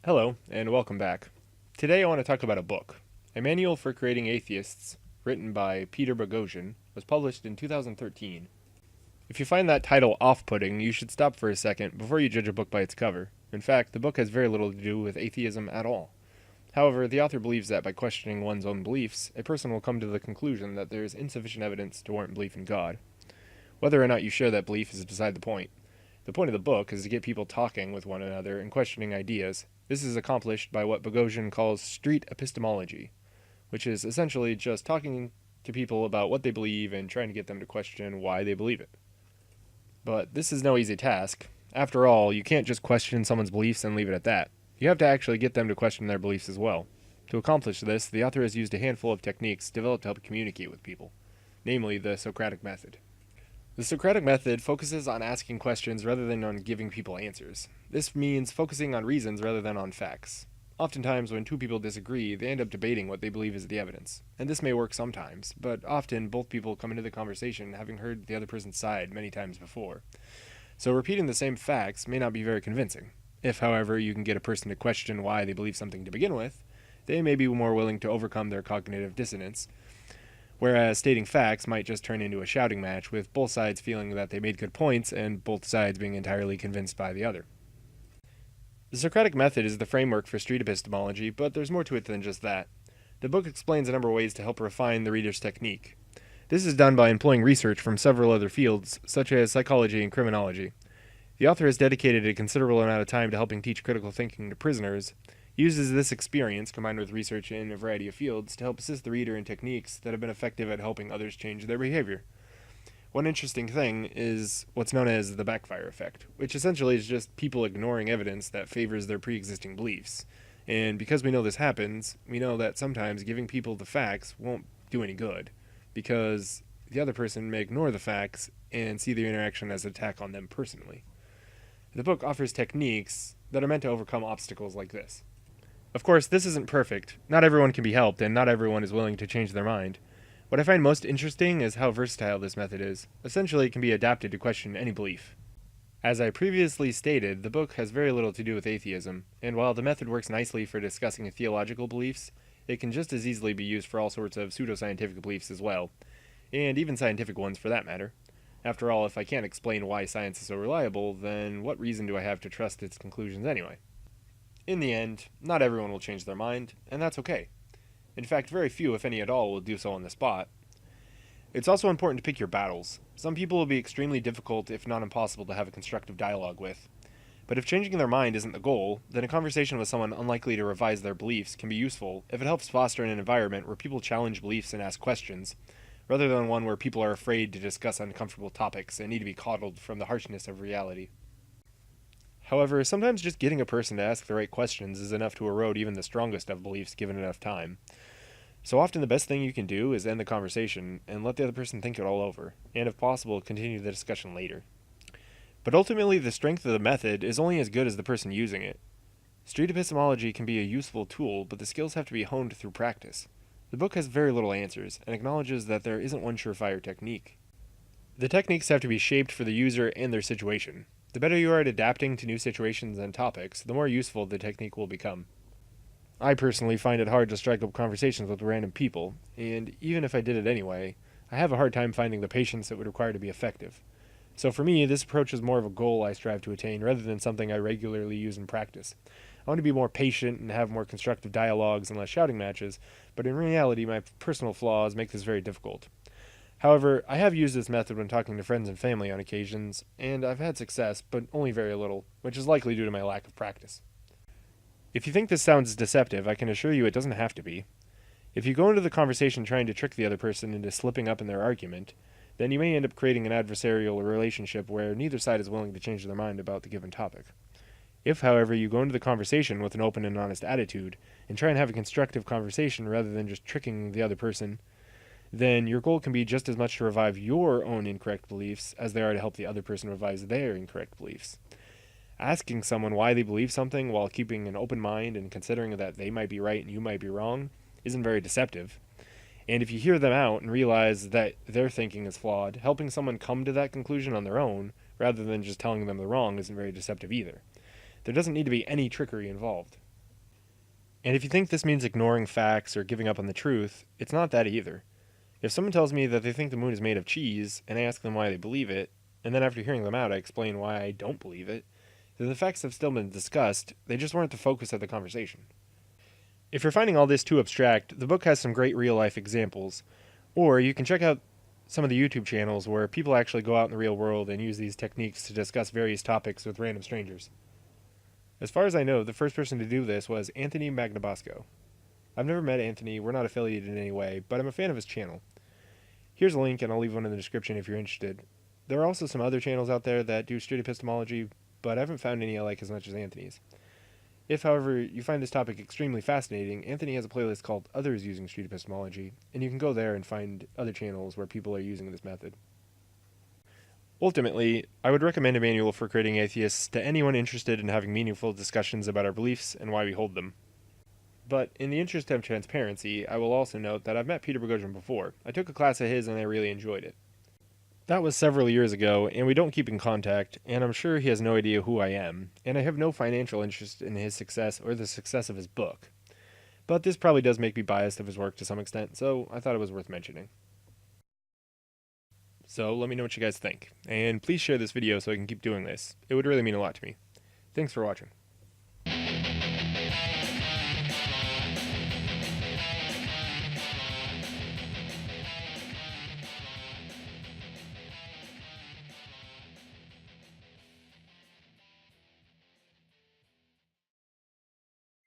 Hello, and welcome back. Today I want to talk about a book. A Manual for Creating Atheists, written by Peter Boghossian, was published in 2013. If you find that title off-putting, you should stop for a second before you judge a book by its cover. In fact, the book has very little to do with atheism at all. However, the author believes that by questioning one's own beliefs, a person will come to the conclusion that there is insufficient evidence to warrant belief in God. Whether or not you share that belief is beside the point. The point of the book is to get people talking with one another and questioning ideas. This is accomplished by what Boghossian calls Street Epistemology, which is essentially just talking to people about what they believe and trying to get them to question why they believe it. But this is no easy task. After all, you can't just question someone's beliefs and leave it at that. You have to actually get them to question their beliefs as well. To accomplish this, the author has used a handful of techniques developed to help communicate with people, namely the Socratic Method. The Socratic Method focuses on asking questions rather than on giving people answers. This means focusing on reasons rather than on facts. Oftentimes, when two people disagree, they end up debating what they believe is the evidence. And this may work sometimes, but often both people come into the conversation having heard the other person's side many times before. So repeating the same facts may not be very convincing. If, however, you can get a person to question why they believe something to begin with, they may be more willing to overcome their cognitive dissonance, whereas stating facts might just turn into a shouting match with both sides feeling that they made good points and both sides being entirely convinced by the other. The Socratic Method is the framework for street epistemology, but there's more to it than just that. The book explains a number of ways to help refine the reader's technique. This is done by employing research from several other fields, such as psychology and criminology. The author has dedicated a considerable amount of time to helping teach critical thinking to prisoners. He uses this experience, combined with research in a variety of fields, to help assist the reader in techniques that have been effective at helping others change their behavior. One interesting thing is what's known as the Backfire Effect, which essentially is just people ignoring evidence that favors their pre-existing beliefs. And because we know this happens, we know that sometimes giving people the facts won't do any good, because the other person may ignore the facts and see the interaction as an attack on them personally. The book offers techniques that are meant to overcome obstacles like this. Of course, this isn't perfect. Not everyone can be helped, and not everyone is willing to change their mind. What I find most interesting is how versatile this method is. Essentially, it can be adapted to question any belief. As I previously stated, the book has very little to do with atheism, and while the method works nicely for discussing theological beliefs, it can just as easily be used for all sorts of pseudoscientific beliefs as well, and even scientific ones for that matter. After all, if I can't explain why science is so reliable, then what reason do I have to trust its conclusions anyway? In the end, not everyone will change their mind, and that's okay. In fact, very few, if any at all, will do so on the spot. It's also important to pick your battles. Some people will be extremely difficult, if not impossible, to have a constructive dialogue with. But if changing their mind isn't the goal, then a conversation with someone unlikely to revise their beliefs can be useful if it helps foster an environment where people challenge beliefs and ask questions, rather than one where people are afraid to discuss uncomfortable topics and need to be coddled from the harshness of reality. However, sometimes just getting a person to ask the right questions is enough to erode even the strongest of beliefs given enough time. So often the best thing you can do is end the conversation and let the other person think it all over, and if possible, continue the discussion later. But ultimately, the strength of the method is only as good as the person using it. Street epistemology can be a useful tool, but the skills have to be honed through practice. The book has very little answers, and acknowledges that there isn't one surefire technique. The techniques have to be shaped for the user and their situation. The better you are at adapting to new situations and topics, the more useful the technique will become. I personally find it hard to strike up conversations with random people, and even if I did it anyway, I have a hard time finding the patience it would require to be effective. So for me, this approach is more of a goal I strive to attain rather than something I regularly use in practice. I want to be more patient and have more constructive dialogues and less shouting matches, but in reality, my personal flaws make this very difficult. However, I have used this method when talking to friends and family on occasions, and I've had success, but only very little, which is likely due to my lack of practice. If you think this sounds deceptive, I can assure you it doesn't have to be. If you go into the conversation trying to trick the other person into slipping up in their argument, then you may end up creating an adversarial relationship where neither side is willing to change their mind about the given topic. If, however, you go into the conversation with an open and honest attitude, and try and have a constructive conversation rather than just tricking the other person, then your goal can be just as much to revive your own incorrect beliefs as they are to help the other person revise their incorrect beliefs. Asking someone why they believe something while keeping an open mind and considering that they might be right and you might be wrong isn't very deceptive. And if you hear them out and realize that their thinking is flawed, helping someone come to that conclusion on their own, rather than just telling them they're wrong, isn't very deceptive either. There doesn't need to be any trickery involved. And if you think this means ignoring facts or giving up on the truth, it's not that either. If someone tells me that they think the moon is made of cheese, and I ask them why they believe it, and then after hearing them out I explain why I don't believe it, then the facts have still been discussed, they just weren't the focus of the conversation. If you're finding all this too abstract, the book has some great real-life examples, or you can check out some of the YouTube channels where people actually go out in the real world and use these techniques to discuss various topics with random strangers. As far as I know, the first person to do this was Anthony Magnabosco. I've never met Anthony, we're not affiliated in any way, but I'm a fan of his channel. Here's a link and I'll leave one in the description if you're interested. There are also some other channels out there that do street epistemology, but I haven't found any I like as much as Anthony's. If, however, you find this topic extremely fascinating, Anthony has a playlist called Others Using Street Epistemology, and you can go there and find other channels where people are using this method. Ultimately, I would recommend a manual for creating atheists to anyone interested in having meaningful discussions about our beliefs and why we hold them. But in the interest of transparency, I will also note that I've met Peter Boghossian before. I took a class of his and I really enjoyed it. That was several years ago, and we don't keep in contact, and I'm sure he has no idea who I am, and I have no financial interest in his success or the success of his book. But this probably does make me biased of his work to some extent, so I thought it was worth mentioning. So let me know what you guys think, and please share this video so I can keep doing this. It would really mean a lot to me. Thanks for watching.